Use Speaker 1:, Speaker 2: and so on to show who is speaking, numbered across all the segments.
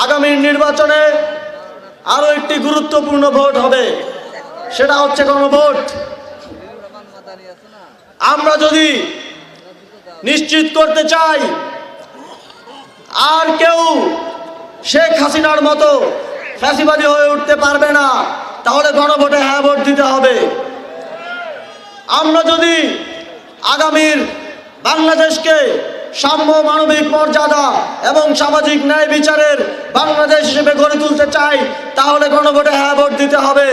Speaker 1: আগামী নির্বাচনে আরো একটি গুরুত্বপূর্ণ ভোট হবে, সেটা হচ্ছে গণভোট। আমরা যদি নিশ্চিত করতে চাই আর কেউ শেখ হাসিনার মতো ফ্যাসিবাদী হয়ে উঠতে পারবে না, তাহলে গণভোটে হ্যাঁ ভোট দিতে হবে। আমরা যদি আগামীর বাংলাদেশকে সাম্য, মানবিক মর্যাদা এবং সামাজিক ন্যায় বিচারের বাংলাদেশ হিসেবে গড়ে তুলতে চাই, তাহলে গণভোটে হ্যাঁ ভোট দিতে হবে।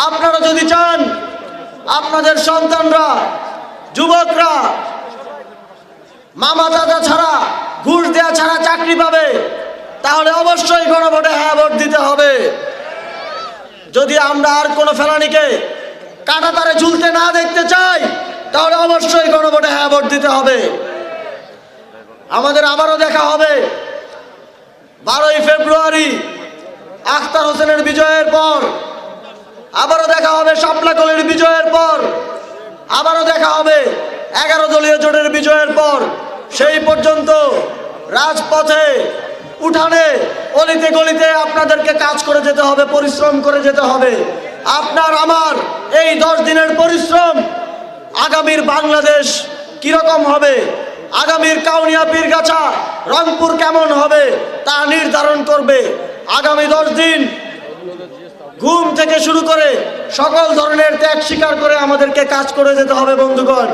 Speaker 1: আপনারা যদি চান আপনাদের সন্তানরা, যুবকরা মামা দাদা ছাড়া, ঘুষ দেওয়া ছাড়া চাকরি পাবে, তাহলে অবশ্যই গণভোটে হ্যাঁ ভোট দিতে হবে। যদি আমরা আর কোনো ফেলানিকে কাঁটাতারে ঝুলতে না দেখতে চাই, তাহলে অবশ্যই গণভোটে হ্যাঁ ভোট দিতে হবে। আমাদের আবারও দেখা হবে 12ই ফেব্রুয়ারি আখতার হোসেনের বিজয়ের পর, আবারও দেখা হবে শাপলা কলির বিজয়ের পর, আবারও দেখা হবে 11 দলীয় জোটের বিজয়ের পর। সেই পর্যন্ত রাজপথে, উঠানে, অলিতে গলিতে আপনাদেরকে কাজ করে যেতে হবে, পরিশ্রম করে যেতে হবে। আপনার আমার এই 10 দিনের পরিশ্রম আগামীর বাংলাদেশ কিরকম হবে, আগামীর কাউনিয়া, পীরগাছা, রংপুর কেমন হবে তা নির্ধারণ করবে। আগামী 10 দিন ঘুম থেকে শুরু করে সকল ধরনের ত্যাগ স্বীকার করে আমাদেরকে কাজ করে যেতে হবে বন্ধুগণ।